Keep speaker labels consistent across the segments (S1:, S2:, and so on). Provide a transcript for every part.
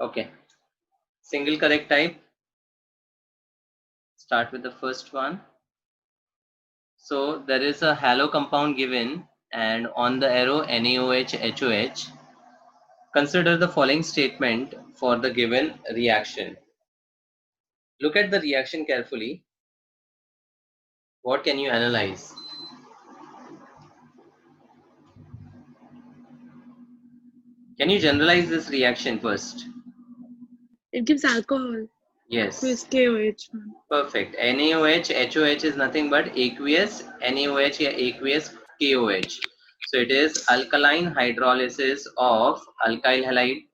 S1: Okay. Single correct type. Start with the first one. So there is a halo compound given, and on the arrow NaOH, HOH. Consider the following statement for the given reaction. Look at the reaction carefully. What can you analyze? Can you generalize this reaction first?
S2: It gives alcohol.
S1: Yes.
S2: Aqueous KOH.
S1: Perfect. NaOH, HOH is nothing but aqueous NaOH or aqueous KOH. So it is alkaline hydrolysis of alkyl halide.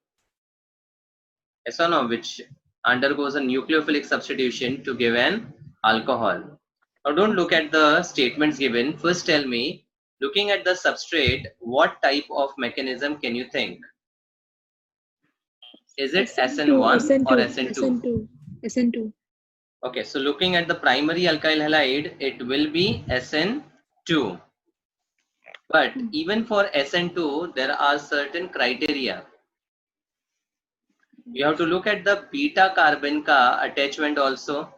S1: Yes or no? Which undergoes a nucleophilic substitution to give an alcohol. Now don't look at the statements given. First tell me, looking at the substrate, what type of mechanism can you think? Is it SN1 or SN2?
S2: SN2.
S1: Okay, so looking at the primary alkyl halide, it will be SN2. But even for SN2, there are certain criteria. You have to look at the beta carbon ka attachment also.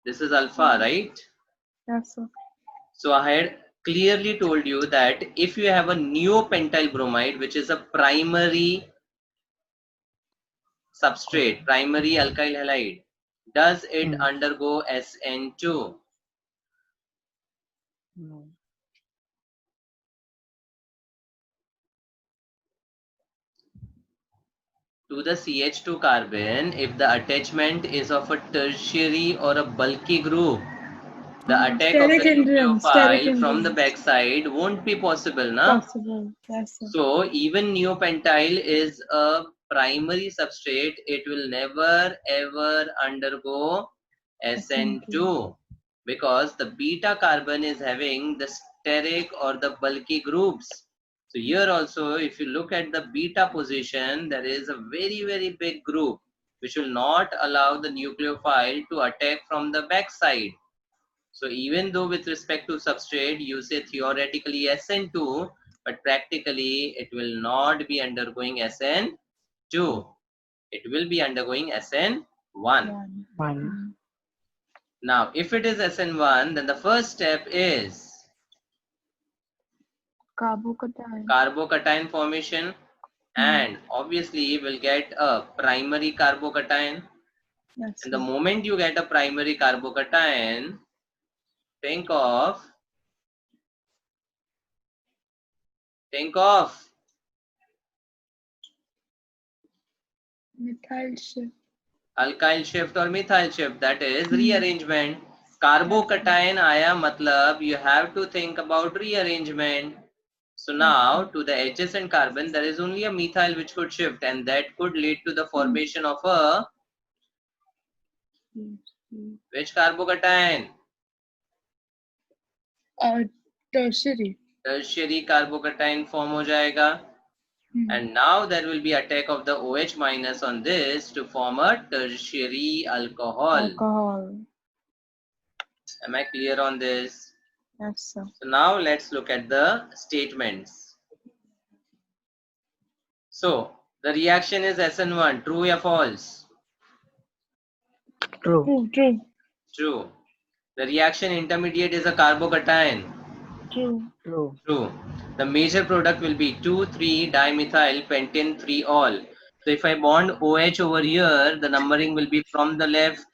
S1: This is alpha, right?
S2: Yes, sir.
S1: So I had clearly told you that if you have a neopentyl bromide, which is a primary substrate, primary alkyl halide, does it undergo SN2?
S3: No.
S1: To the CH2 carbon, if the attachment is of a tertiary or a bulky group, the attack of the nucleophile from the backside won't be possible, na?
S2: Possible. Yes, sir.
S1: So even neopentyl is a primary substrate. It will never ever undergo SN2 because the beta carbon is having the steric or the bulky groups. So here also, if you look at the beta position, there is a very big group which will not allow the nucleophile to attack from the backside. So even though with respect to substrate, you say theoretically SN2, but practically it will not be undergoing SN2. It will be undergoing SN1.
S3: One.
S1: Now, if it is SN1, then the first step is carbocation formation, and obviously you will get a primary carbocation.
S2: Yes,
S1: And the moment you get a primary carbocation, think of
S2: methyl shift.
S1: Alkyl shift or methyl shift, that is rearrangement. Carbocation आया मतलब you have to think about rearrangement. So now to the adjacent carbon there is only a methyl which could shift, and that could lead to the formation of a which carbocation?
S2: Tertiary.
S1: Tertiary carbocation form हो जाएगा. And now there will be attack of the OH minus on this to form a tertiary alcohol. Am I clear on this?
S2: Yes, sir.
S1: So now let's look at the statements. So the reaction is SN1, true or false?
S3: True.
S1: True. The reaction intermediate is a carbocation.
S3: True.
S1: True. The major product will be 2,3-dimethyl pentane 3-ol. So if I bond OH over here, the numbering will be from the left.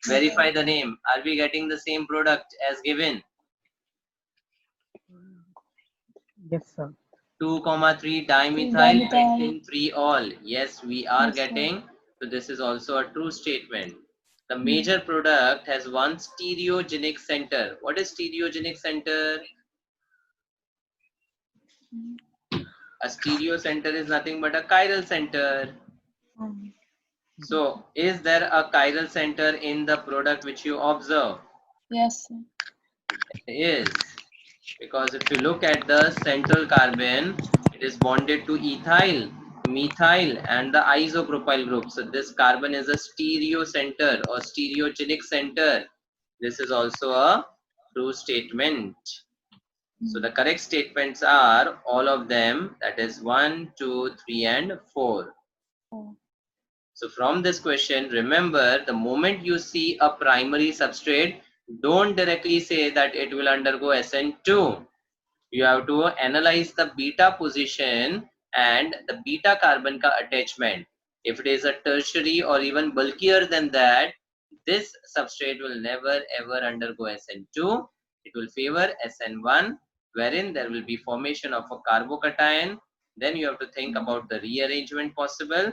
S1: Verify the name. Are we getting the same product as given?
S3: Yes, sir.
S1: 2,3-dimethyl pentane 3-ol. Yes, we are getting. So this is also a true statement. The major product has one stereogenic center. What is stereogenic center? A stereo center is nothing but a chiral center. So is there a chiral center in the product which you observe?
S2: Yes, sir.
S1: It is. Because if you look at the central carbon, it is bonded to ethyl, methyl, and the isopropyl group. So this carbon is a stereo center or stereogenic center. This is also a true statement. So the correct statements are all of them, that is 1, 2, 3, and 4. So from this question, remember, the moment you see a primary substrate, don't directly say that it will undergo SN2. You have to analyze the beta position and the beta carbon ka attachment. If it is a tertiary or even bulkier than that, this substrate will never ever undergo SN2. It will favor SN1, wherein there will be formation of a carbocation. Then you have to think about the rearrangement possible,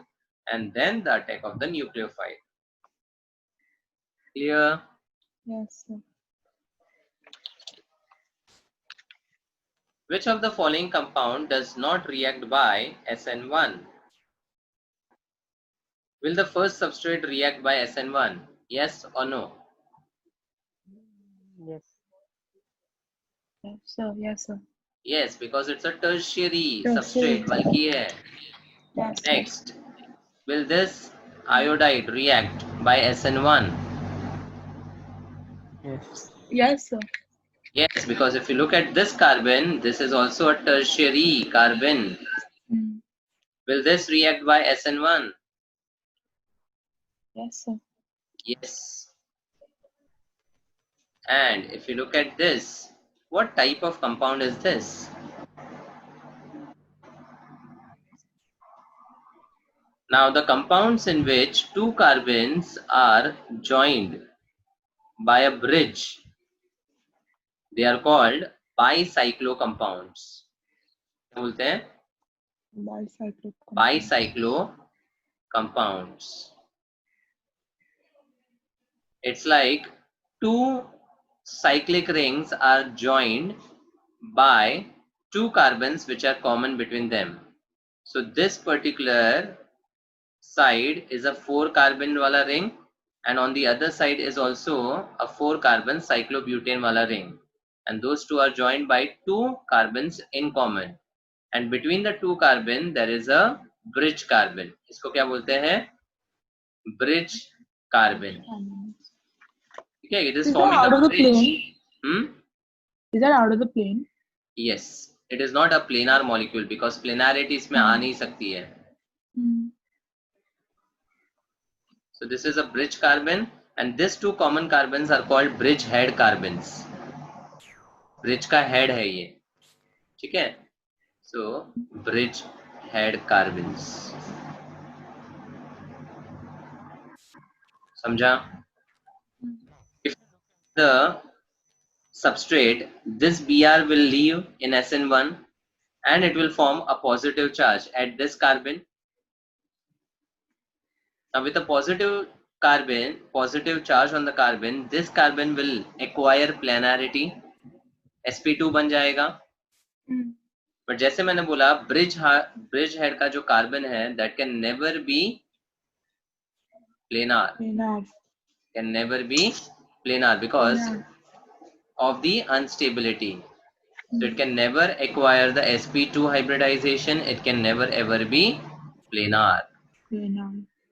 S1: and then the attack of the nucleophile. Clear?
S2: Yes, sir.
S1: Which of the following compound does not react by SN1? Will the first substrate react by SN1? Yes or no?
S3: Yes.
S2: Yes, sir. Yes, sir.
S1: Yes, because it's a tertiary
S2: Tertiary.
S1: substrate, bulky hai.
S2: Yes, sir.
S1: Next, will this iodide react by SN1?
S3: Yes.
S2: Yes, sir.
S1: Yes, because if you look at this carbon, this is also a tertiary carbon.
S2: Mm.
S1: Will this react by SN1?
S2: Yes, sir.
S1: Yes. And if you look at this, what type of compound is this? Now, the compounds in which two carbons are joined by a bridge, they are called bicyclo compounds. क्या बोलते हैं?
S2: Bicyclic.
S1: Bicyclo compounds. It's like two cyclic rings are joined by two carbons which are common between them. So this particular side is a 4 carbon wala ring, and on the other side is also a 4 carbon cyclobutane wala ring, and those two are joined by two carbons in common, and between the two carbon there is a bridge carbon. इसको क्या बोलते हैं? Bridge carbon. Okay, it is
S2: Is that
S1: forming
S2: out
S1: a
S2: of the
S1: bridge.
S2: plane? Is that out of the plane?
S1: Yes, it is not a planar molecule because planarity इसमें आ नहीं सकती है. So this is a bridge carbon, and these two common carbons are called bridge head carbons. Bridge का head है ये, ठीक है? So bridge head carbons. समझा? If the substrate, this Br will leave in SN1 and it will form a positive charge at this carbon. Now with a positive carbon, positive charge on the carbon, this carbon will acquire planarity. sp2 बन जाएगा. But जैसे मैंने बोला, bridge head का जो carbon है, that can never be planar. Can never be planar because of the instability. So it can never acquire the sp2 hybridization. It can never ever be planar.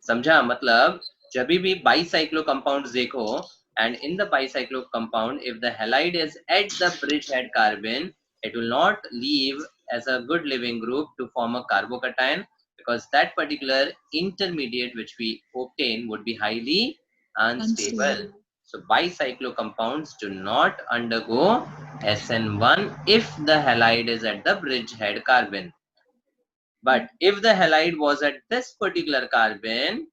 S1: समझा? मतलब जब भी bicyclo compounds देखो, and in the bicyclo compound, if the halide is at the bridge head carbon, it will not leave as a good living group to form a carbocation, because that particular intermediate which we obtain would be highly unstable. So bicyclo compounds do not undergo SN1 if the halide is at the bridge head carbon. But if the halide was at this particular carbon,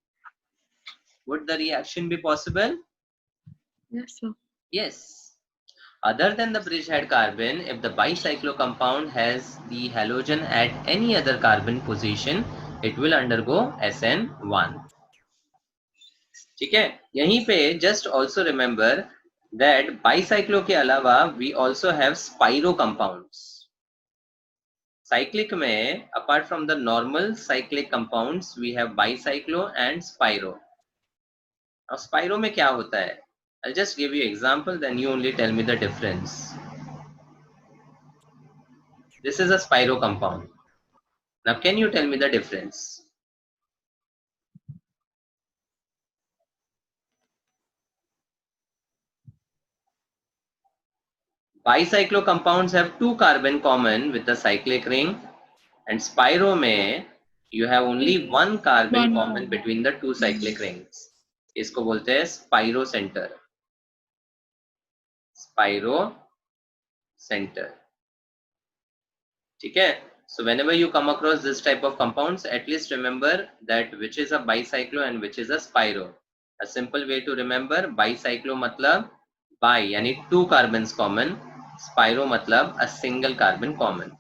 S1: would the reaction be possible?
S2: Yes, sir.
S1: Yes. Other than the bridge head carbon, if the bicyclo compound has the halogen at any other carbon position, it will undergo SN1. ठीक है? यहीं पे just also remember that bicyclo के अलावा we also have spiro compounds. Cyclic में apart from the normal cyclic compounds, we have bicyclo and spiro. Now spiro में क्या होता है? I'll just give you example, then you only tell me the difference. This is a spiro compound. Now can you tell me the difference? Bicyclo compounds have two carbon common with the cyclic ring, and spiro में You have only one carbon
S2: One
S1: common
S2: carbon.
S1: between the two cyclic rings. इसको बोलते हैं spiro centre. Spiro centre. ठीक है? So whenever you come across this type of compounds, at least remember that which is a bicyclo and which is a spiro. A simple way to remember, bicyclo मतलब bi यानी two carbons common, spiro मतलब a single carbon common.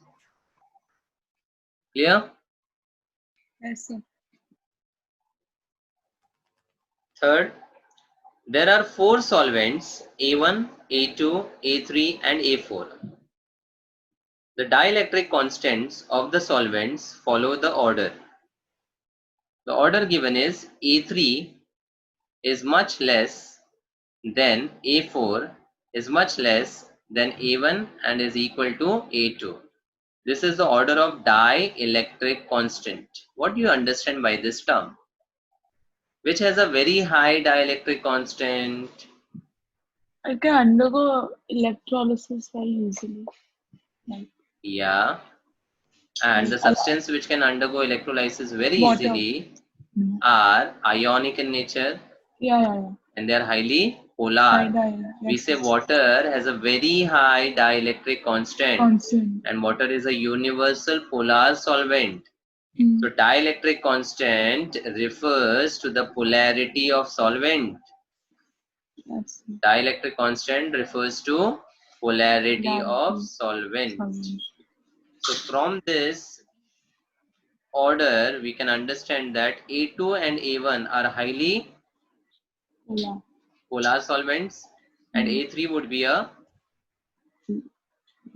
S1: Clear?
S2: Yes, sir.
S1: Third, there are four solvents A1, A2, A3 and A4. The dielectric constants of the solvents follow the order. The order given is A3 is much less than A4 is much less than A1 and is equal to A2. This is the order of dielectric constant. What do you understand by this term? Which has a very high dielectric constant?
S2: I can undergo electrolysis very easily. Like
S1: Yeah. And the substance which can undergo electrolysis very
S2: Water.
S1: easily
S2: mm,
S1: are ionic in nature
S2: yeah.
S1: and they are highly polar.
S2: Yes,
S1: We say
S2: yes.
S1: water has a very high dielectric constant.
S2: Constant.
S1: And water is a universal polar solvent.
S2: Mm.
S1: So dielectric constant refers to the polarity of solvent.
S2: Yes.
S1: Dielectric constant refers to polarity of
S2: Polarity.
S1: solvent.
S2: Solvent.
S1: So from this order, we can understand that A2 and A1 are highly
S2: Polar.
S1: polar solvents and A3 would be a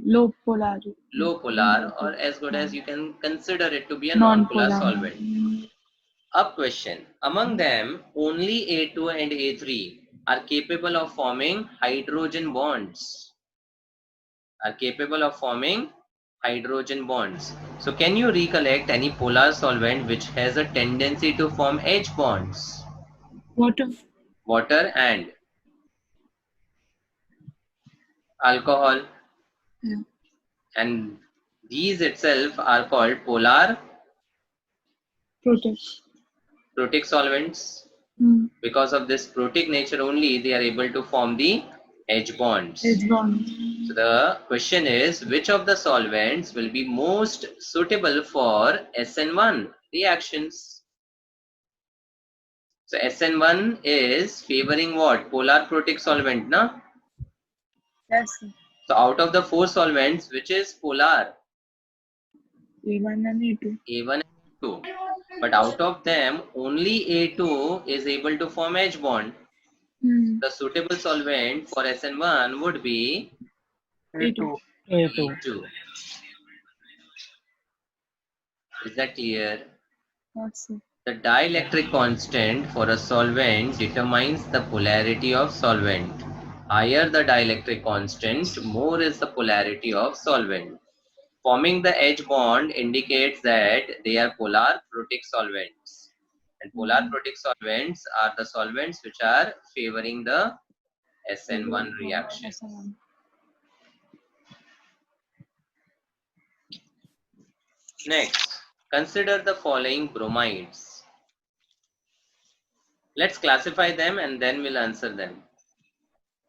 S2: Low polarity.
S1: low polar, or as good as you can consider it to be a
S2: Non-polar.
S1: non-polar solvent. Up question. Among them, only A2 and A3 are capable of forming hydrogen bonds. So can you recollect any polar solvent which has a tendency to form H bonds?
S2: Water.
S1: Water and alcohol.
S2: Yeah.
S1: And these itself are called polar protic solvents.
S2: Mm.
S1: Because of this protic nature only, they are able to form the H bonds.
S2: H bond.
S1: So the question is, which of the solvents will be most suitable for SN1 reactions? So SN1 is favoring what? Polar protic solvent, na?
S2: Yes.
S1: So out of the four solvents, which is polar?
S2: A1 and A2.
S1: A1 and A2. But out of them, only A2 is able to form H bond.
S2: Mm.
S1: The suitable solvent for SN1 would be
S3: A2.
S1: A2. Is that clear?
S2: Yes.
S1: The dielectric constant for a solvent determines the polarity of solvent. Higher the dielectric constant, more is the polarity of solvent. Forming the H bond indicates that they are polar protic solvents. And polar protic solvents are the solvents which are favoring the SN1 reaction.
S2: SN1.
S1: Next, consider the following bromides. Let's classify them and then we'll answer them.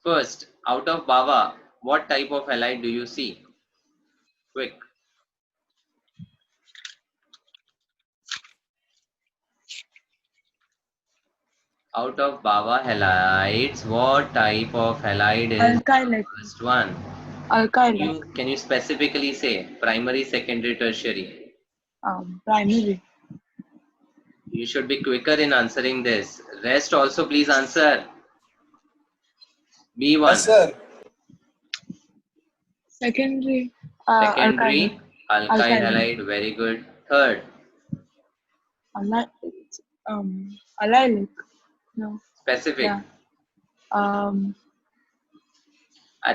S1: First, out of Bava, what type of halide do you see? Quick. Out of Bava halides, what type of halide is
S2: Alkylic.
S1: the first one?
S2: Alkylic.
S1: Can you specifically say primary, secondary, tertiary?
S2: Primary.
S1: You should be quicker in answering this. Rest also please answer. B1.
S4: Yes, sir.
S2: Secondary.
S1: Secondary, alkyl
S2: Alkyl.
S1: halide, very good. Third,
S2: Allylic. No.
S1: specific.
S2: Yeah.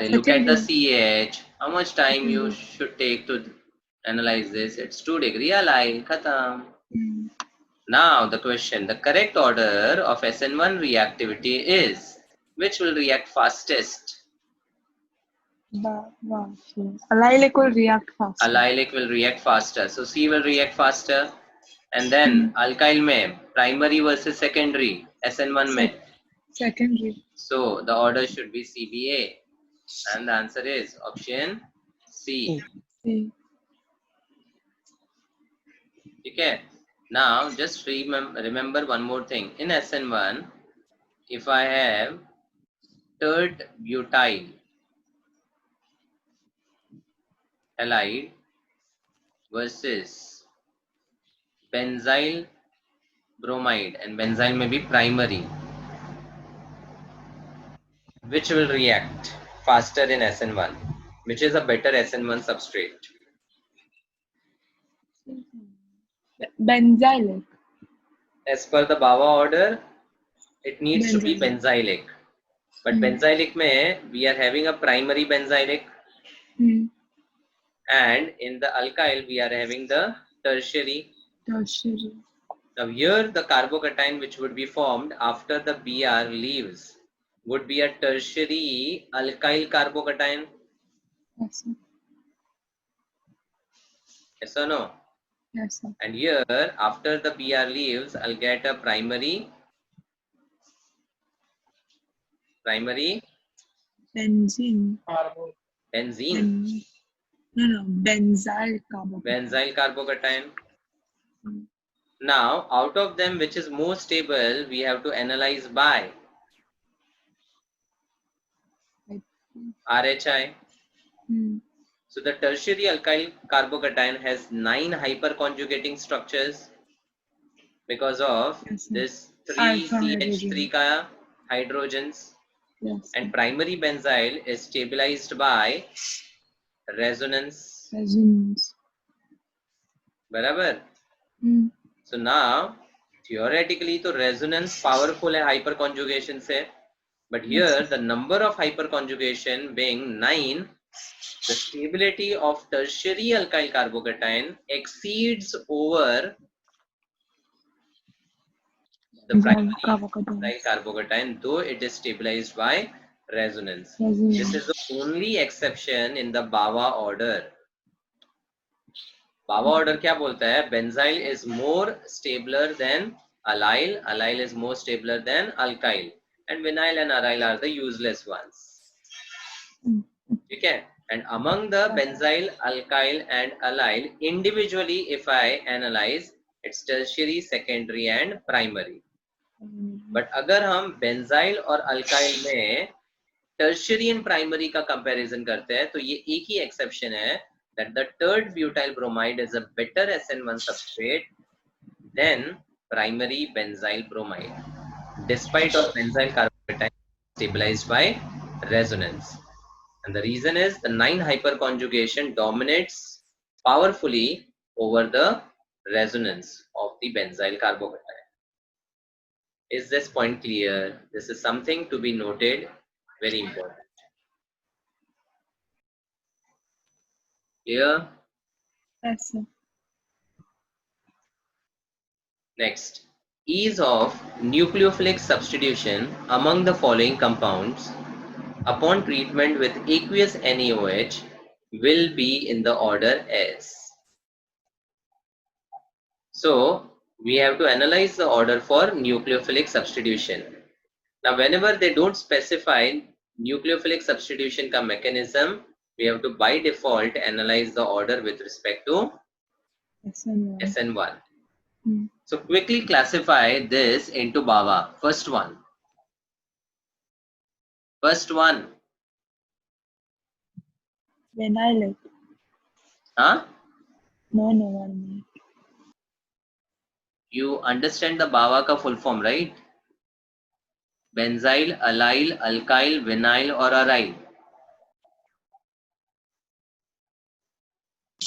S1: Look at the
S2: Secondary.
S1: CH. How much time you should take to analyze this? It's 2 degree allyl. Khatam.
S2: Mm.
S1: Now the question. The correct order of SN1 reactivity is, which will react fastest?
S2: Allylic will react fast.
S1: Allylic will react faster. So C will react faster. And then alkyl में primary versus secondary, SN1 में.
S2: Secondary.
S1: So the order should be CBA. And the answer is option C.
S2: C.
S1: Okay. Now just remember one more thing. In SN1, if I have tert butyl halide versus benzyl bromide, and benzyl may be primary, which will react faster in SN1? Which is a better SN1 substrate?
S2: Benzylic.
S1: As per the Bava order, it needs to be benzylic. But benzylic mein, we are having a primary benzylic, and in the alkyl we are having the tertiary.
S2: Tertiary.
S1: Now here the carbocation which would be formed after the Br leaves would be a tertiary alkyl carbocation.
S2: Yes, sir.
S1: Yes or no?
S2: Yes, sir.
S1: And here after the Br leaves, I'll get a primary
S2: Benzene.
S1: benzene.
S2: No, benzyl carbocation.
S1: Benzyl carbocation. Now, out of them, which is more stable, we have to analyze by RHI. So the tertiary alkyl carbocation has 9 hyperconjugating structures because of this 3 CH3 ka hydrogens.
S2: Yes.
S1: And primary benzyl is stabilized by resonance.
S2: Resonance.
S1: बराबर? So now theoretically तो resonance powerful है hyperconjugation से, but here the number of hyperconjugation being 9, the stability of tertiary alkyl carbocation exceeds over the primary alkyl carbocation, though it is stabilized by resonance. This is the only exception in the Bava order. Bava order क्या बोलता है? Benzyl is more stabler than allyl. Allyl is more stabler than alkyl. And vinyl and aryl are the useless ones. Okay. And among the benzyl, alkyl and allyl, individually if I analyze, it's tertiary, secondary and primary. But अगर हम benzyl और alkyl में tertiary and primary का comparison करते हैं, तो ये एक ही exception है, that the tert butyl bromide is a better SN1 substrate than primary benzyl bromide, despite of benzyl carbocation stabilized by resonance. And the reason is the 9 hyperconjugation dominates powerfully over the resonance of the benzyl carbocation. Is this point clear? This is something to be noted, very important. Clear?
S2: Yes, sir.
S1: Next, ease of nucleophilic substitution among the following compounds upon treatment with aqueous NaOH will be in the order S. So, we have to analyze the order for nucleophilic substitution. Now, whenever they don't specify nucleophilic substitution ka mechanism, we have to by default analyze the order with respect to SN1. So quickly classify this into Bava. First one.
S2: Vinylic.
S1: Huh?
S2: No, 1 minute.
S1: You understand the Bava ka full form, right? Benzyl, allyl, alkyl, vinyl or aryl?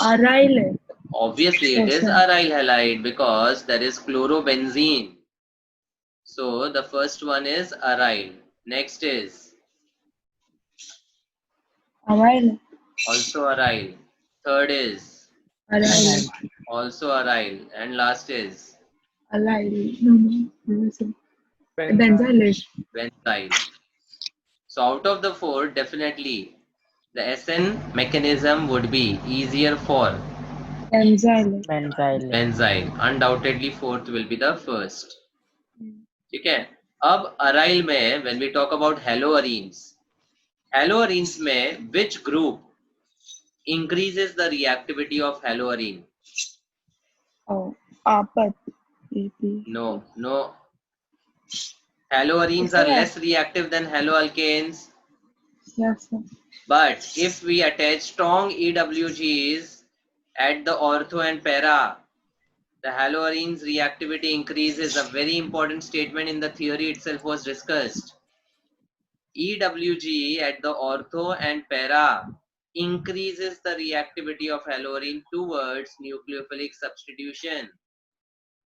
S2: Arylic.
S1: Obviously it is aryl halide because there is chlorobenzene. So the first one is aryl. Next is
S2: Arylic.
S1: also aryl. Third is
S2: Arylic.
S1: also aryl. And last is
S2: Arylic. No, sir. Benzylic.
S1: benzyl. So out of the 4, definitely the SN mechanism would be easier for
S2: Benzyl.
S3: Benzyl.
S1: Benzyl. Undoubtedly fourth will be the first. ठीक है. अब aryl में when we talk about haloarenes में which group increases the reactivity of haloarene?
S2: Oh, Apat. AP.
S1: No. Haloarenes are less reactive than haloalkanes.
S2: Yes, sir.
S1: But if we attach strong EWGs at the ortho and para, the haloarenes reactivity increases. A very important statement in the theory itself was discussed. EWG at the ortho and para increases the reactivity of haloarene towards nucleophilic substitution.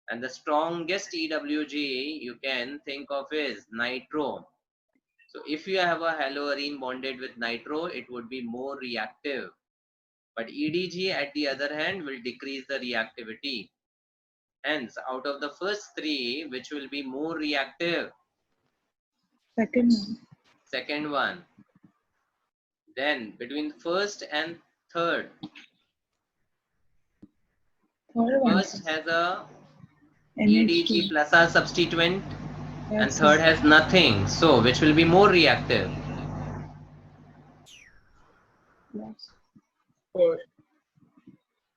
S1: And the strongest EWG you can think of is nitro. So if you have a haloarene bonded with nitro, it would be more reactive. But EDG at the other hand will decrease the reactivity. Hence, out of the first three, which will be more reactive?
S2: Second one.
S1: Second one. Then between first and third.
S2: Third one.
S1: First has a
S2: NH2.
S1: EDG plus a substituent,
S2: Yes,
S1: and third
S2: sir.
S1: has nothing. So which will be more reactive?
S2: Yes.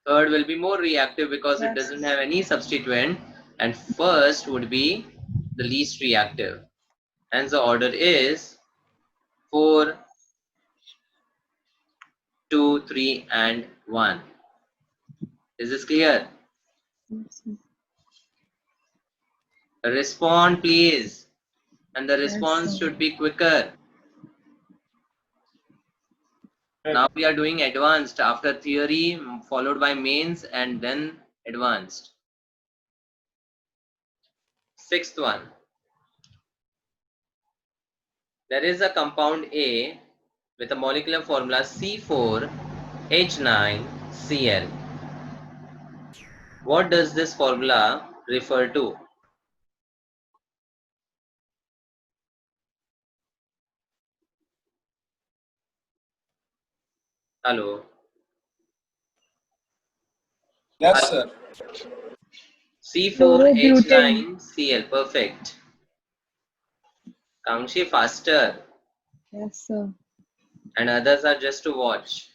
S1: Third will be more reactive because it
S2: Yes.
S1: doesn't have any substituent, and first would be the least reactive. Hence the order is 4, 2, 3 and 1. Is this clear?
S2: Yes, sir.
S1: Respond please, and the response
S2: sir.
S1: should be quicker. Now we are doing advanced after theory, followed by mains and then advanced. Sixth one. There is a compound A with a molecular formula C4H9Cl. What does this formula refer to? Hello.
S4: Yes, sir.
S1: C4H9Cl. Perfect. Kangshi, faster.
S2: Yes, sir.
S1: And others are just to watch.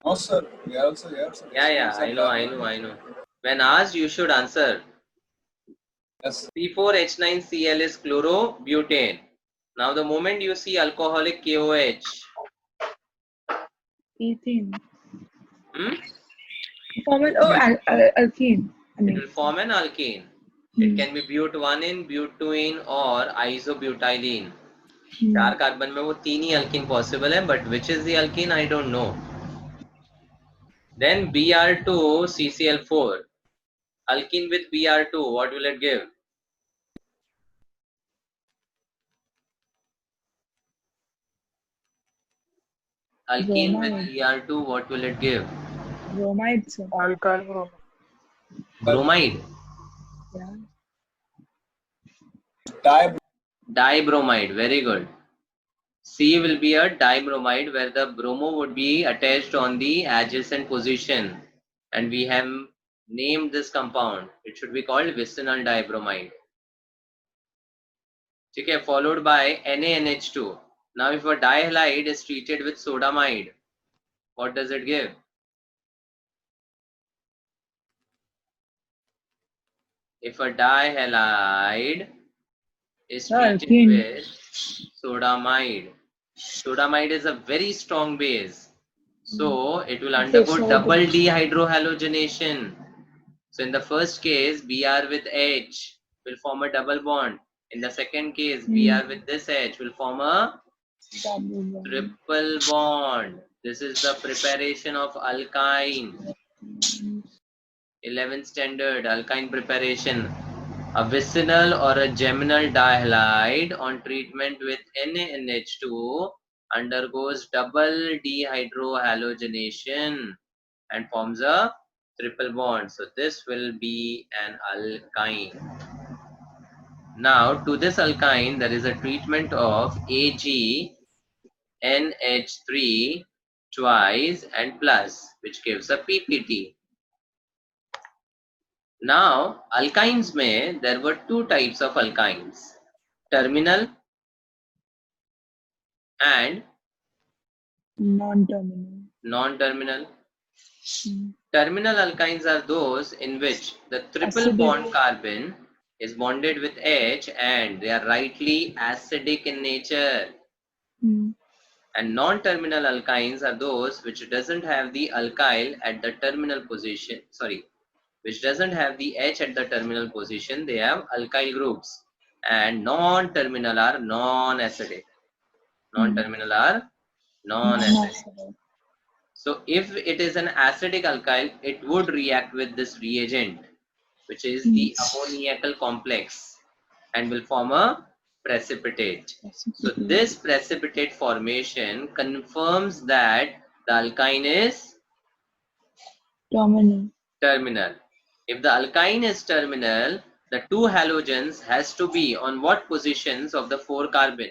S4: No, sir. We are also here, sir.
S1: Yeah, I know. When asked, you should answer.
S4: Yes.
S1: C4H9Cl is chlorobutane. Now the moment you see alcoholic KOH,
S2: Ethene.
S1: hmm?
S2: Alkene.
S1: It will form an alkane. It can be but1ene, but2ene or isobutylene. 4 carbon में वो 3 ही alkene possible है, but which is the alkene I don't know. Then Br2CCl4. Alkene with Br2, what will it give? Alkene with Br2, what will it give?
S2: Bromide, sir.
S3: Alkyl bromide.
S1: Bromide.
S2: Yeah.
S1: Dibromide, very good. C will be a dibromide where the bromo would be attached on the adjacent position, and we have named this compound. It should be called vicinal dibromide. Okay, followed by NaNH2. Now if a dihalide is treated with sodamide, what does it give? If a dihalide is treated with sodamide, sodamide is a very strong base, so it will undergo double dehydrohalogenation. So in the first case, Br with H will form a double bond. In the second case, Br with this H will form a triple bond. This is the preparation of alkyne. 11th standard alkyne preparation. A vicinal or a geminal dihalide on treatment with NaNH2 undergoes double dehydrohalogenation and forms a triple bond. So this will be an alkyne. Now to this alkyne there is a treatment of AgNH3 twice and plus, which gives a PPT. Now, alkynes में there were two types of alkynes, terminal and
S2: Non-terminal.
S1: non-terminal.
S2: Hmm.
S1: Terminal alkynes are those in which the triple
S2: Acidic.
S1: bond carbon is bonded with H and they are rightly acidic in nature.
S2: Hmm.
S1: And non-terminal alkynes are those which doesn't have the alkyl at the terminal position, which doesn't have the H at the terminal position, they have alkyl groups. And non-terminal are non-acidic. Non-terminal are non-acidic.
S2: Non-acidic.
S1: So if it is an acidic alkyl, it would react with this reagent, which is the ammoniacal complex, and will form a precipitate. So this precipitate formation confirms that the alkyne is
S2: Terminal.
S1: terminal. If the alkyne is terminal, the two halogens has to be on what positions of the 4 carbon?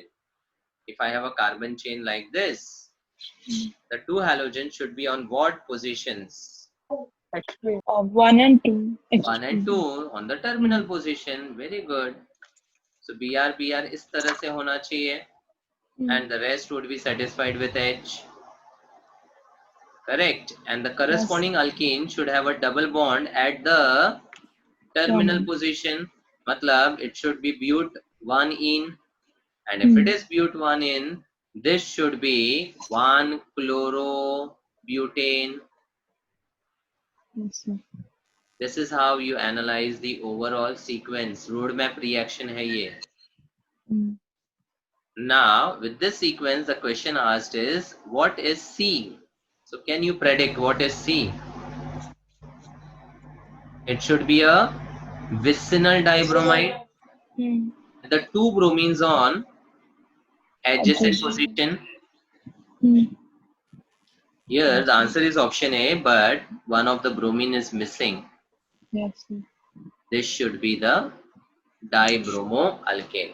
S1: If I have a carbon chain like this, the two halogens should be on what positions?
S3: Explain.
S2: 1 and 2.
S1: 1 and 2 on the terminal position. Very good. So Br इस तरह से होना चाहिए, and the rest would be satisfied with H. Correct. And the corresponding alkene should have a double bond at the terminal position. Matlab it should be but 1 in, and if it is but 1 in, this should be 1 chlorobutane.
S2: Yes, sir.
S1: This is how you analyze the overall sequence. Roadmap reaction hai ye.
S2: Hmm.
S1: Now, with this sequence, the question asked is, what is C? So, can you predict what is C? It should be a vicinal dibromide.
S2: Hmm.
S1: The two bromines on adjacent
S2: Adjacent.
S1: position.
S2: Hmm.
S1: Here, the answer is option A, but one of the bromine is missing.
S2: Yes, sir.
S1: This should be the dibromoalkane.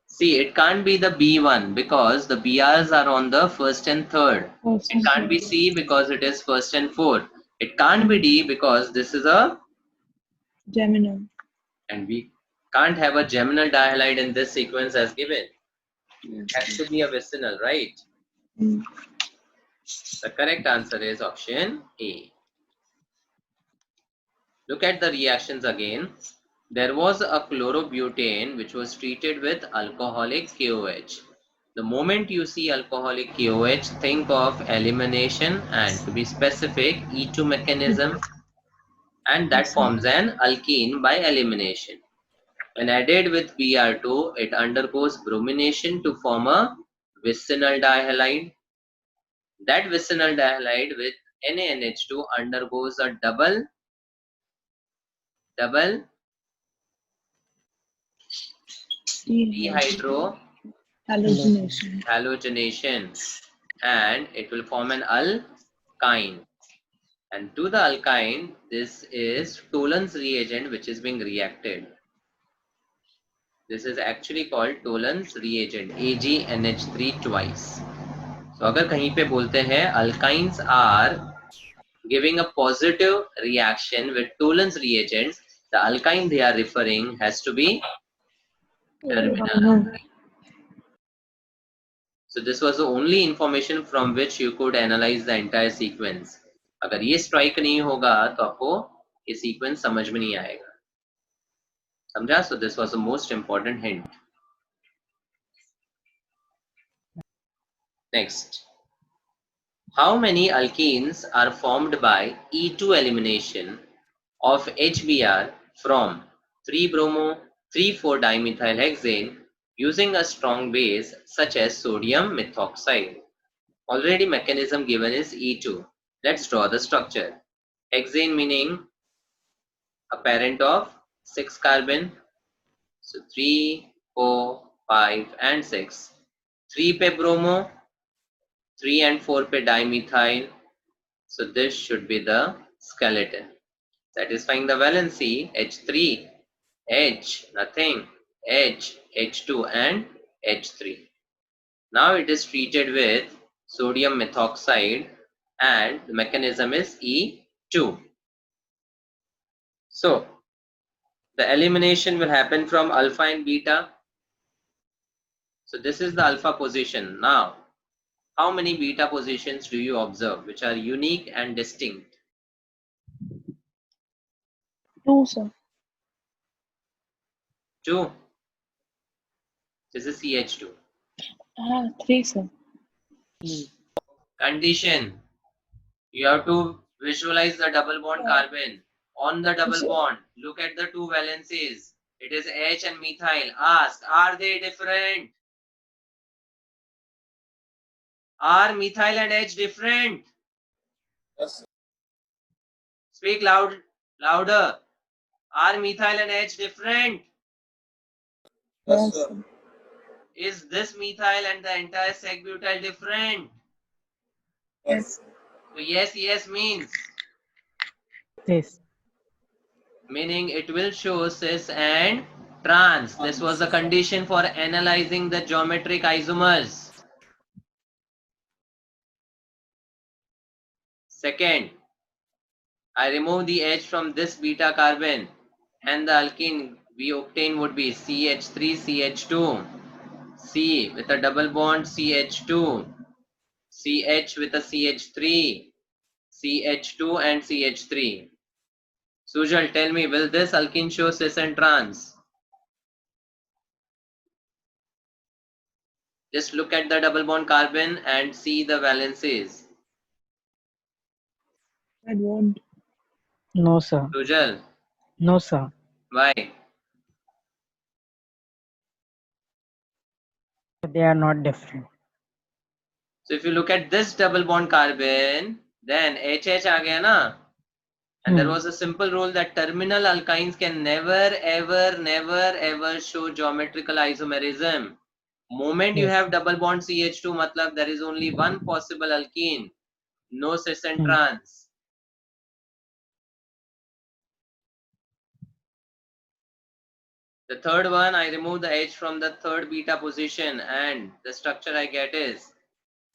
S1: See, it can't be the B1 because the BRs are on the first and third. It can't be C because it is first and fourth. It can't be D because this is a,
S2: Geminal.
S1: and we can't have a geminal dihalide in this sequence as given.
S2: Yes.
S1: It has to be a vicinal, right?
S2: Hmm.
S1: The correct answer is option A. Look at the reactions again. There was a chlorobutane which was treated with alcoholic KOH. The moment you see alcoholic KOH, think of elimination and, to be specific, E2 mechanism, and that forms an alkene by elimination. When added with Br2, it undergoes bromination to form a vicinal dihalide. That vicinal dihalide with NaNH2 undergoes a double dehydrohalogenation, and it will form an alkyne. And to the alkyne, this is Tollens reagent which is being reacted. This is actually called Tollens reagent, AgNH3 twice. So अगर कहीं पे बोलते हैं alkynes are giving a positive reaction with Tollens reagent, the alkyne they are referring has to be terminal. So this was the only information from which you could analyze the entire sequence. अगर ये strike नहीं होगा तो आपको ये sequence समझ में नहीं आएगा. समझा? So this was the most important hint. Next. How many alkenes are formed by E2 elimination of HBr from 3-bromo, 3,4-dimethylhexane using a strong base such as sodium methoxide? Already mechanism given is E2. Let's draw the structure. Hexane meaning a parent of 6 carbon. So 3, 4, 5 and 6. 3 pe bromo, 3 and 4 pe dimethyl. So this should be the skeleton. Satisfying the valency, H3, H, nothing, H, H2 and H3. Now it is treated with sodium methoxide and the mechanism is E2. So The elimination will happen from alpha and beta. So this is the alpha position. Now, how many beta positions do you observe which are unique and distinct?
S2: 2, sir.
S1: 2. This is CH2.
S2: 3, sir.
S1: Condition. You have to visualize the double bond carbon. On the double
S2: Sir.
S1: bond, look at the two valencies. It is H and methyl. Ask, are they different? Are methyl and H different?
S4: Yes, sir.
S1: Speak louder. Are methyl and H different?
S4: Yes,
S2: Yes,
S4: sir.
S2: sir.
S1: Is this methyl and the entire sec-butyl different?
S2: Yes.
S1: So yes means
S3: Yes.
S1: meaning it will show cis and trans. This was the condition for analyzing the geometric isomers. Second, I remove the H from this beta carbon and the alkene we obtain would be CH3CH2, C with a double bond CH2, CH with a CH3, CH2 and CH3. Sujal, tell me, will this alkene show cis and trans? Just look at the double bond carbon and see the valencies.
S2: I won't.
S3: No, sir.
S1: Sujal,
S3: No, sir.
S1: why?
S3: They are not different.
S1: So if you look at this double bond carbon, then HH aa gaya na? And there was a simple rule that terminal alkynes can never ever show geometrical isomerism. Moment you
S3: Yes.
S1: have double bond CH2, matlab there is only one possible alkene, no cis and
S3: Hmm.
S1: trans. The third one, I remove the H from the third beta position and the structure I get is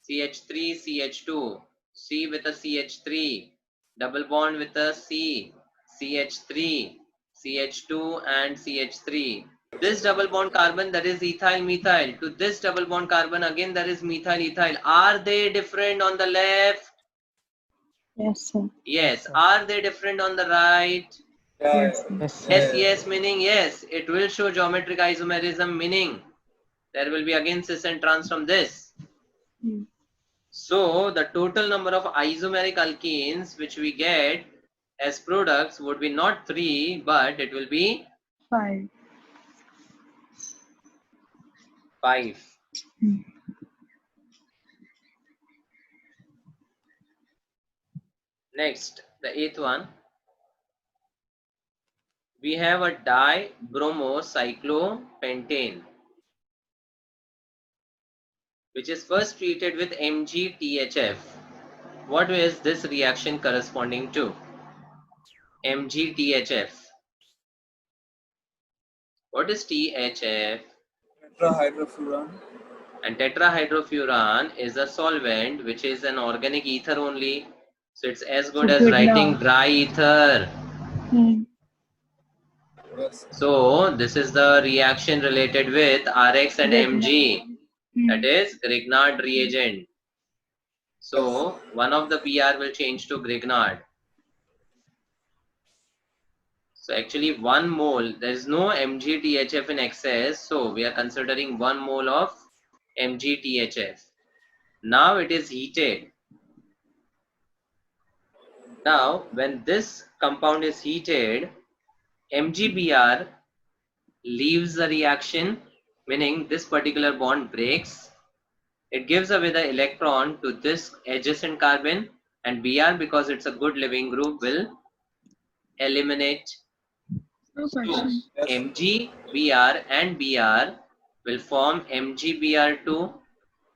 S1: CH3, CH2, C with a CH3, double bond with a C, CH3, CH2 and CH3. This double bond carbon, that is ethyl methyl. To this double bond carbon, again there is methyl ethyl. Are they different on the left?
S2: Yes, sir.
S1: Yes.
S3: Sir.
S1: Are they different on the right?
S4: Yeah,
S2: Yes,
S4: yeah.
S2: sir.
S3: Yes, sir.
S1: Yes, yes, meaning yes. It will show geometric isomerism, meaning there will be again cis and trans from this.
S2: Hmm.
S1: So the total number of isomeric alkenes which we get as products would be not 3, but it will be
S2: 5.
S1: 5.
S2: Hmm.
S1: Next, the 8th one. We have a dibromocyclopentane, which is first treated with MgTHF. What is this reaction corresponding to? MgTHF. What is THF?
S4: Tetrahydrofuran.
S1: And tetrahydrofuran is a solvent which is an organic ether only. So it's as good as
S2: Grignard.
S1: writing dry ether.
S2: Hmm.
S4: Yes.
S1: So this is the reaction related with Rx and Mg.
S2: Hmm.
S1: That is Grignard reagent. So one of the PR will change to Grignard. So actually 1 mole, there is no MgTHF in excess. So we are considering 1 mole of MgTHF. Now it is heated. Now when this compound is heated, MgBr leaves the reaction, meaning this particular bond breaks. It gives away the electron to this adjacent carbon, and Br, because it's a good living group, will eliminate.
S2: No
S1: So
S2: question.
S4: Yes.
S1: Mg, Br and Br will form MgBr2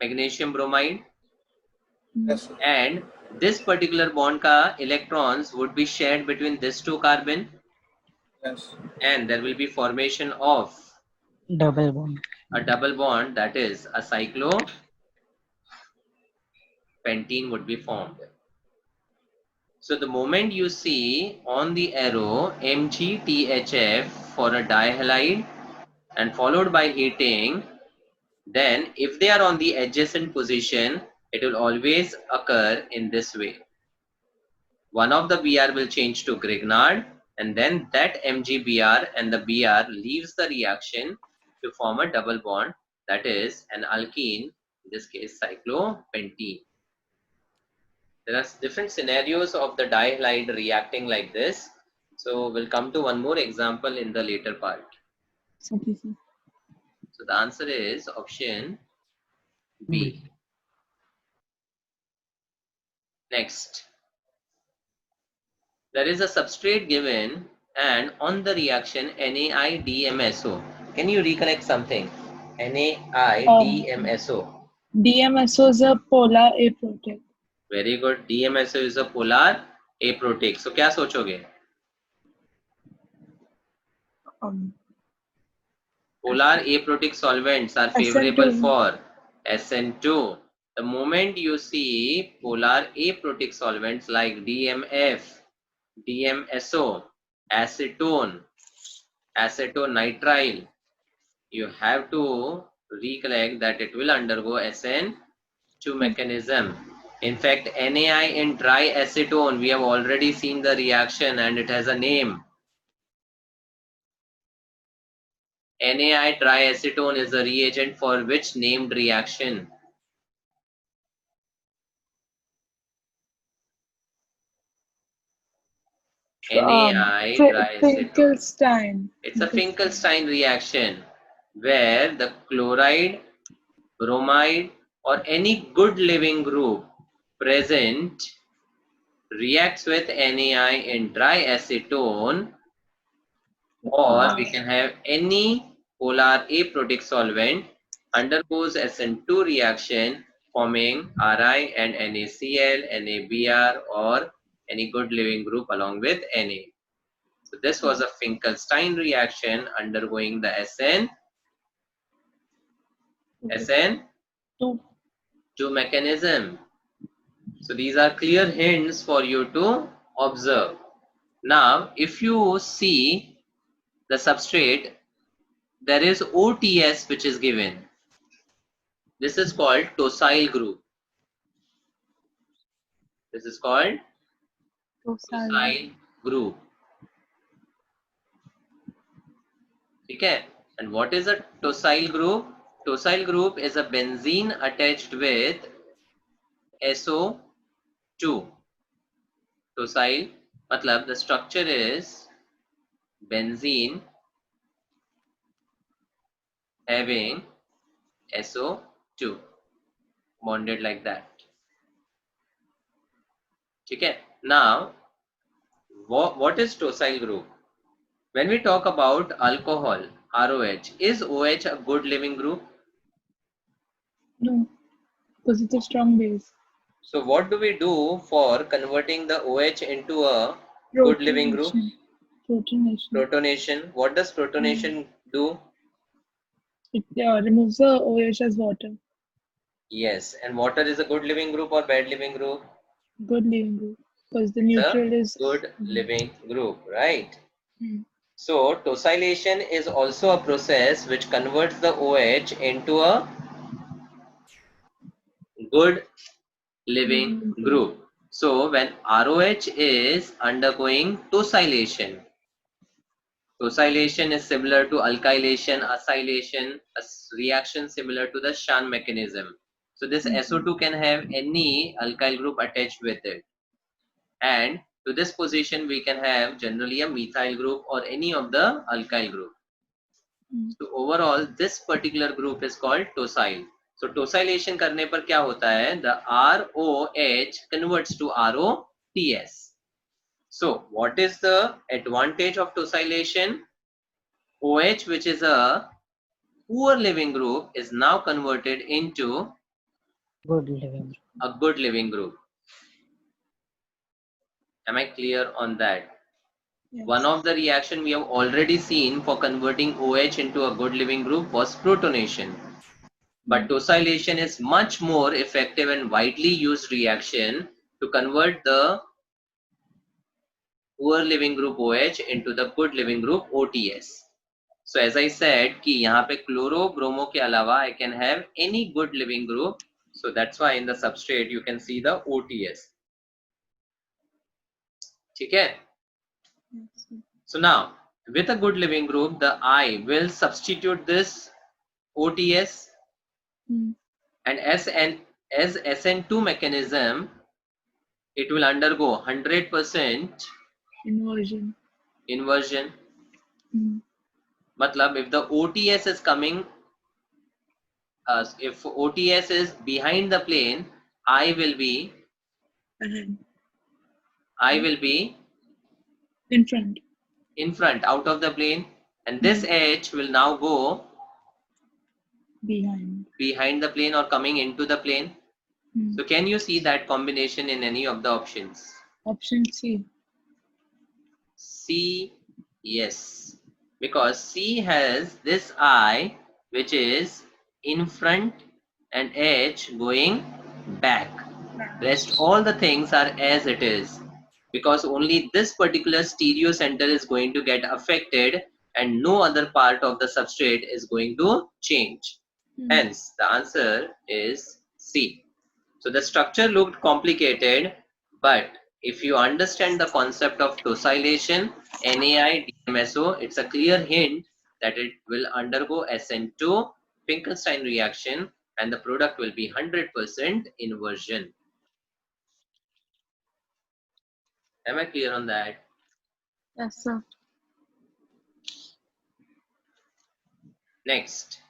S1: magnesium bromide,
S4: Yes, sir.
S1: and this particular bond ka electrons would be shared between these two carbon,
S4: Yes.
S1: and there will be formation of
S3: Double bond.
S1: a double bond, that is a cyclopentene would be formed. So the moment you see on the arrow MgTHF, for a dihalide and followed by heating, then if they are on the adjacent position, it will always occur in this way. One of the Br will change to Grignard, and then that MgBr and the Br leaves the reaction to form a double bond, that is an alkene, in this case cyclopentene. There are different scenarios of the dihalide reacting like this. So we'll come to one more example in the later part.
S2: Okay, sir.
S1: So the answer is option B. Next. There is a substrate given and on the reaction NaI-DMSO. Can you recollect something? NaI-DMSO.
S2: DMSO is a polar aprotic.
S1: Very good. DMSO is a polar aprotic. So क्या सोचोगे? Polar aprotic solvents are favorable
S2: SN2.
S1: for SN2. The moment you see polar aprotic solvents like DMF, DMSO, acetone, acetonitrile, you have to recollect that it will undergo SN2 mechanism. In fact, NaI in triacetone, we have already seen the reaction and it has a name. NaI triacetone is a reagent for which named reaction? NaI triacetone.
S2: Finkelstein.
S1: It's a Finkelstein reaction where the chloride, bromide or any good living group present reacts with NaI in triacetone, or we can have any polar aprotic solvent undergoes SN2 reaction forming Ri and NaCl, NaBr or any good living group along with Na. So this was a Finkelstein reaction undergoing the SN2 mechanism. So these are clear hints for you to observe. Now, if you see the substrate, there is OTS which is given. This is called tosyl group. This is called tosyl group. Okay. And what is a tosyl group? Tosyl group is a benzene attached with SO2. Tosyl, matlab the structure is benzene having SO2 bonded like that. Okay. Now, what is tosyl group? When we talk about alcohol, ROH, is OH a good living group?
S2: No, because it's a strong base.
S1: So what do we do for converting the OH into a good living group?
S2: Protonation.
S1: Protonation. What does protonation do?
S2: It removes the OH as water.
S1: Yes. And water is a good living group or bad living group?
S2: Good living group. Because the neutral is
S1: good living group, right?
S2: Hmm.
S1: So tosylation is also a process which converts the OH into a good living group. So when ROH is undergoing tosylation, tosylation is similar to alkylation, acylation, a reaction similar to the Shan mechanism. So this SO2 can have any alkyl group attached with it. And to this position, we can have generally a methyl group or any of the alkyl group. So overall, this particular group is called tosyl. So tosylation करने पर क्या होता है? The ROH converts to ROTS. So what is the advantage of tosylation? OH, which is a poor living group, is now converted into
S3: Good living.
S1: a good living group. Am I clear on that?
S2: Yes.
S1: One of the reaction we have already seen for converting OH into a good living group was protonation. But tosylation is much more effective and widely used reaction to convert the poor living group OH into the good living group OTS. So as I said कि यहाँ पे chloro bromo के अलावा I can have any good living group. So that's why in the substrate you can see the OTS. ठीक है?
S2: Yes, sir.
S1: So now with a good living group, the I will substitute this OTS and as SN2 mechanism, it will undergo 100%
S2: Inversion.
S1: inversion.
S2: Mm.
S1: Matlab, if the OTS is coming, if OTS is behind the plane, I will be
S2: Ahead. In front.
S1: in front, out of the plane, and this H will now go
S2: Behind.
S1: the plane or coming into the plane.
S2: Mm.
S1: So can you see that combination in any of the options?
S2: Option C.
S1: C, yes, because C has this I which is in front and H going back. Rest all the things are as it is, because only this particular stereo center is going to get affected and no other part of the substrate is going to change. Hence, the answer is C. So the structure looked complicated, but if you understand the concept of tosylation, NAI, DMSO, it's a clear hint that it will undergo SN2 Finkelstein reaction and the product will be 100% inversion. Am I clear on that?
S2: Yes, sir.
S1: Next.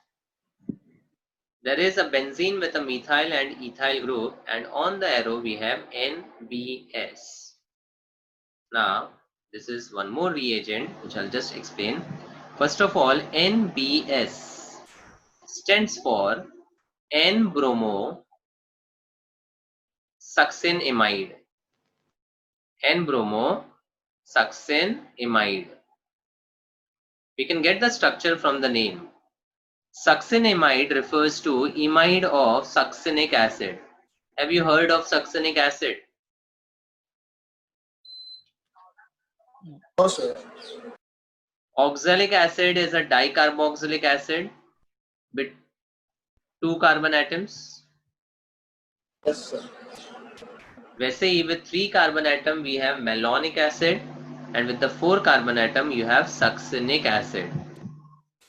S1: There is a benzene with a methyl and ethyl group, and on the arrow we have NBS. Now, this is one more reagent which I'll just explain. First of all, NBS stands for N-bromo succinimide. N-bromo succinimide. We can get the structure from the name. Succinimide refers to imide of succinic acid. Have you heard of succinic acid?
S4: No, sir.
S1: Oxalic acid is a dicarboxylic acid with 2 carbon atoms.
S4: Yes, sir.
S1: वैसे ही with 3 carbon atom we have malonic acid, and with the 4 carbon atom you have succinic acid.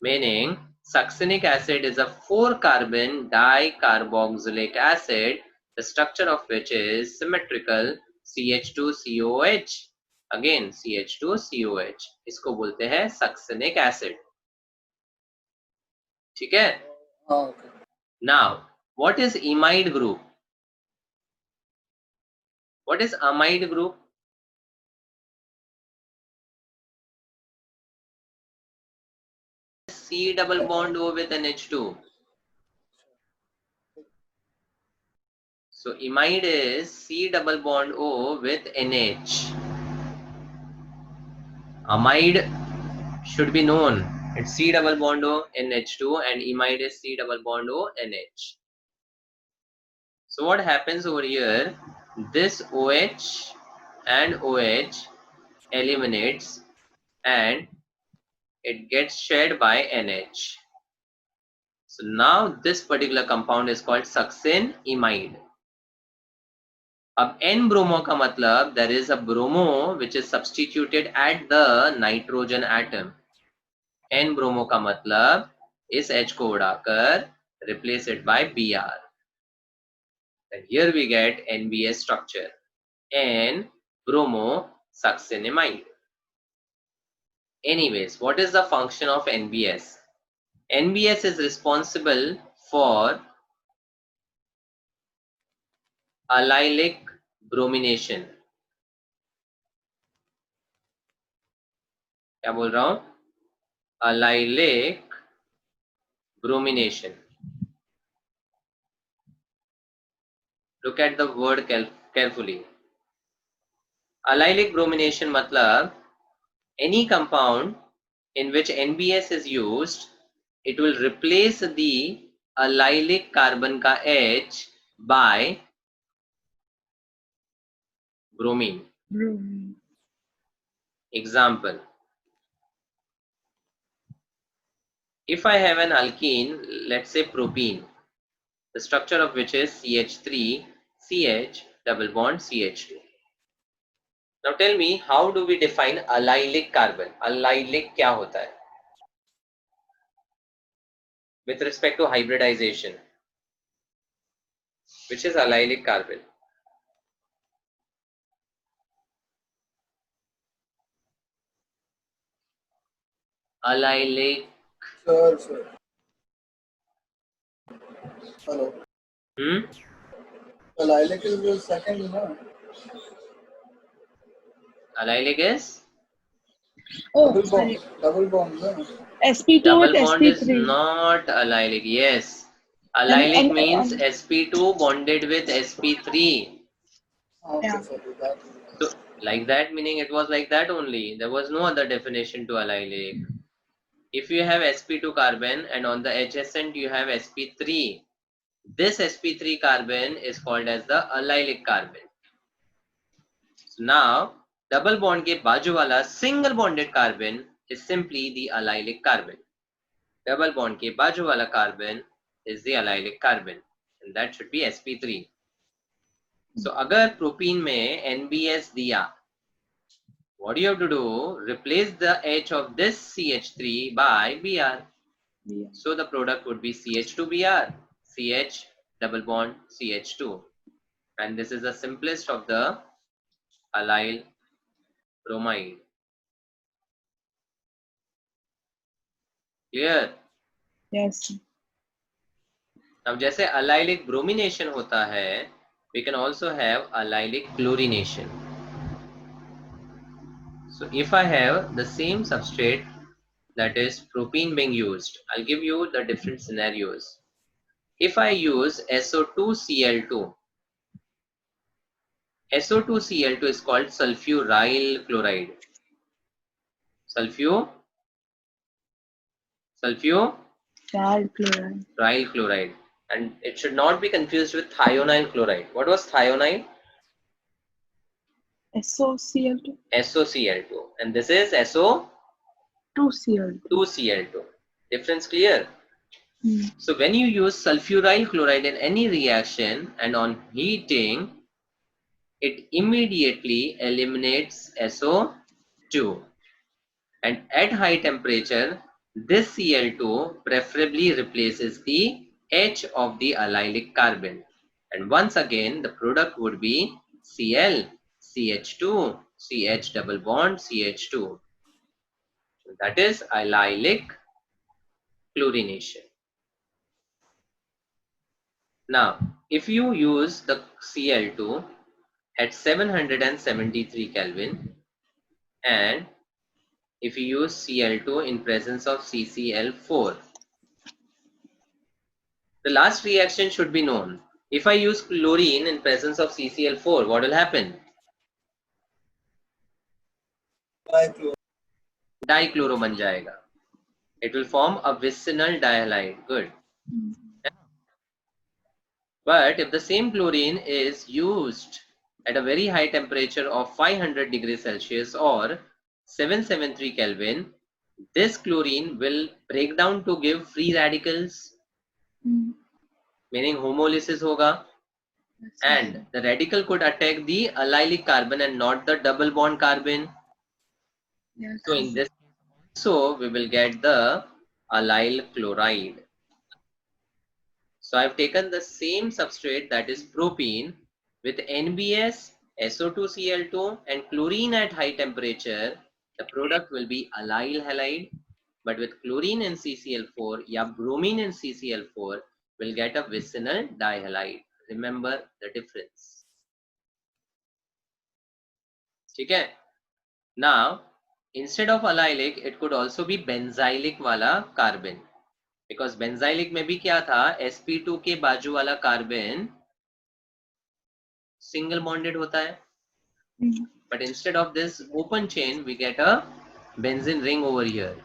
S1: Meaning succinic acid is a 4 carbon dicarboxylic acid, the structure of which is symmetrical CH2COH. Again CH2COH. इसको बोलते हैं succinic acid. ठीक है?
S4: Okay.
S1: Now, what is imide group? What is amide group? C double bond O with NH2. So imide is C double bond O with NH. Amide should be known. It's C double bond O NH2 and imide is C double bond O NH. So what happens over here? This OH and OH eliminates and it gets shared by NH. So now this particular compound is called succinimide. अब N-bromo का मतलब there is a bromo which is substituted at the nitrogen atom. N-bromo का मतलब इस H को उड़ाकर replace it by Br. And here we get NBS structure. N-bromo succinimide. Anyways, what is the function of NBS? NBS is responsible for allylic bromination. क्या बोल रहा हूं? Allylic bromination. Look at the word carefully. Allylic bromination मतलब any compound in which NBS is used, it will replace the allylic carbon का H by bromine.
S2: Bromine.
S1: Example. If I have an alkene, let's say propene, the structure of which is CH3, CH, double bond CH2. Now tell me, how do we define allylic carbon? Allylic क्या होता है? With respect to hybridization, which is allylic carbon? Allylic.
S4: Sir. Hello. Allylic is the second, no?
S1: Allylic is?
S2: Oh,
S4: Double
S2: sorry.
S4: bond. Double bond, no?
S2: sp2
S1: Double
S2: with
S1: bond is
S2: sp3.
S1: not allylic. Yes. Allylic
S2: And-
S1: means
S2: and-
S1: sp2 bonded with sp3.
S4: Okay,
S2: Yeah.
S4: sorry. That.
S1: So like that, meaning it was like that only. There was no other definition to allylic. If you have sp2 carbon and on the adjacent you have sp3, this sp3 carbon is called as the allylic carbon. So now double bond के बाजू वाला single bonded carbon is simply the allylic carbon. Double bond के बाजू वाला carbon is the allylic carbon, and that should be sp3. So अगर propene में NBS दिया, what do you have to do? Replace the H of this CH3 by Br.
S2: Yeah.
S1: So the product would be CH2Br, CH double bond CH2, and this is the simplest of the allyl bromide. Clear?
S2: Yes.
S1: अब जैसे allylic bromination होता है, we can also have allylic chlorination. So if I have the same substrate, that is propene being used, I'll give you the different scenarios. If I use SO2Cl2, SO2Cl2 is called sulfuryl chloride. Sulfuryl chloride. And it should not be confused with thionyl chloride. What was thionyl?
S2: SOCl2.
S1: SOCl2. And this is SO2Cl2.
S2: 2Cl2.
S1: Difference clear? So when you use sulfuryl chloride in any reaction and on heating, it immediately eliminates SO2. And at high temperature, this Cl2 preferably replaces the H of the allylic carbon. And once again, the product would be Cl, CH2, CH double bond, CH2. That is allylic chlorination. Now, if you use the Cl2 at 773 Kelvin and if you use Cl2 in presence of CCl4, the last reaction should be known. If I use chlorine in presence of CCl4, what will happen? Dichloro बन जाएगा. It will form a vicinal dihalide. Good. But if the same chlorine is used at a very high temperature of 500 degrees Celsius or 773 Kelvin, this chlorine will break down to give free radicals, meaning homolysis hoga, and the radical could attack the allylic carbon and not the double bond carbon.
S2: Yes.
S1: So in this, so we will get the allyl chloride. So I've taken the same substrate, that is propene, with NBS, SO2Cl2 and chlorine at high temperature. The product will be allyl halide, but with chlorine and CCl4, या bromine and CCl4, we'll get a vicinal dihalide. Remember the difference. Okay. Now, instead of allylic, it could also be benzylic wala carbon. Because benzylic में भी क्या था, sp2 के बाजू वाला carbon single bonded होता है, but instead of this open chain we get a benzene ring over here.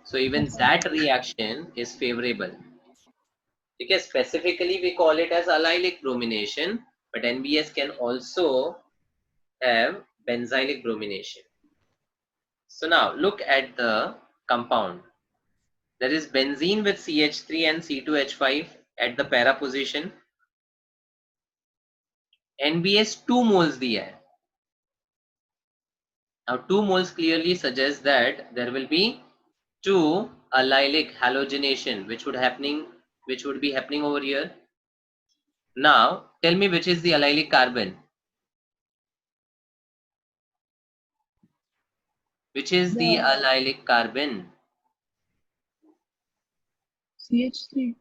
S1: So even that reaction is favorable. Okay, specifically we call it as allylic bromination, but NBS can also have benzylic bromination. So now look at the compound. There is benzene with CH3 and C2H5 at the para position. NBS 2 moles दिया है. Now 2 moles clearly suggests that there will be 2 allylic halogenation which would be happening over here. Now tell me which is the allylic carbon. Which is the
S2: The-
S1: allylic carbon?
S2: CH3.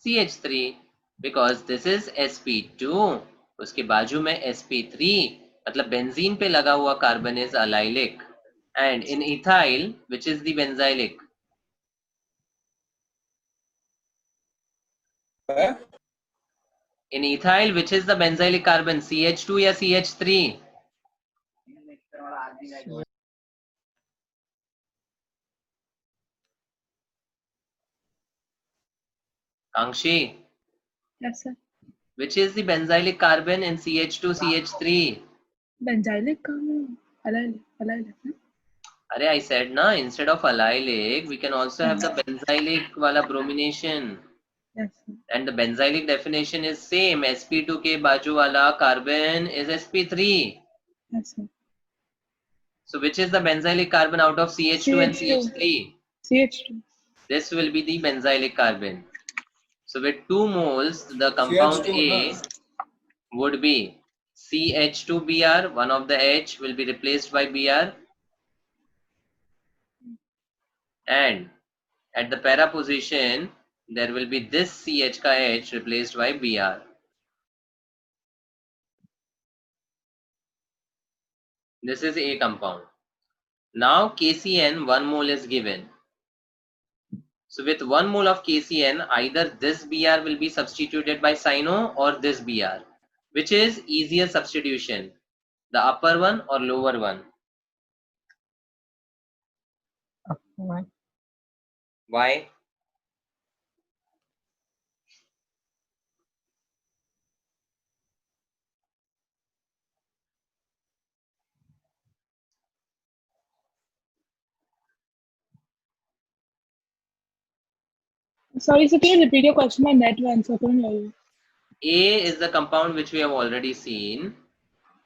S1: CH3, because this is sp2. उसके बाजू में sp3, मतलब benzene पे लगा हुआ carbon is allylic. And in ethyl, which is the benzylic? In ethyl, which is the benzylic carbon? CH2 या CH3? Kangshi,
S2: Yes, sir.
S1: which is the benzylic carbon in CH2, CH3?
S2: Benzylic carbon. Allylic.
S1: Arey, I said na, instead of allylic, we can also have the benzylic wala bromination.
S2: Yes, sir.
S1: And the benzylic definition is same. sp2 के बाजू वाला carbon is sp3.
S2: Yes, sir.
S1: So which is the benzylic carbon out of CH2 and
S2: CH2.
S1: CH3?
S2: CH2.
S1: This will be the benzylic carbon. So with 2 moles, the compound
S4: CH2,
S1: A would be CH2Br. One of the H will be replaced by Br. And at the para position, there will be this CH ka H replaced by Br. This is A compound. Now KCN 1 mole is given. So with 1 mole of KCN, either this Br will be substituted by Cyano or this Br. Which is easier substitution? The upper one or lower one?
S3: Upper one.
S1: Why?
S2: Sorry, sir, can you repeat your question? My net went, so I couldn't hear you.
S1: A is the compound which we have already seen.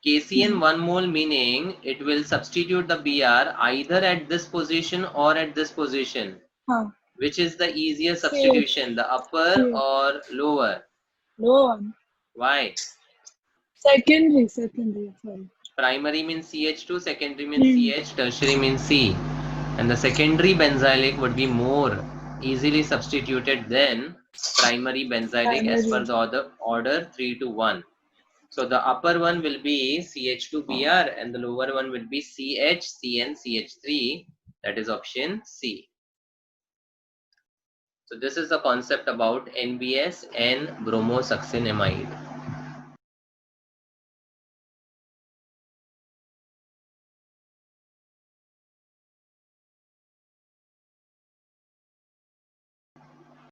S1: KCN 1 mole meaning it will substitute the Br either at this position or at this position.
S2: Huh.
S1: Which is the easier substitution, the upper
S2: CH.
S1: or lower?
S2: Lower one.
S1: Why?
S2: Secondary. Sorry.
S1: Primary means CH2, secondary means CH, tertiary means C. And the secondary benzylic would be more easily substituted than primary benzylic as per the order 3 to 1. So the upper one will be CH2Br and the lower one will be CH, CN, CH3. That is option C. So this is the concept about NBS and bromosuccinimide.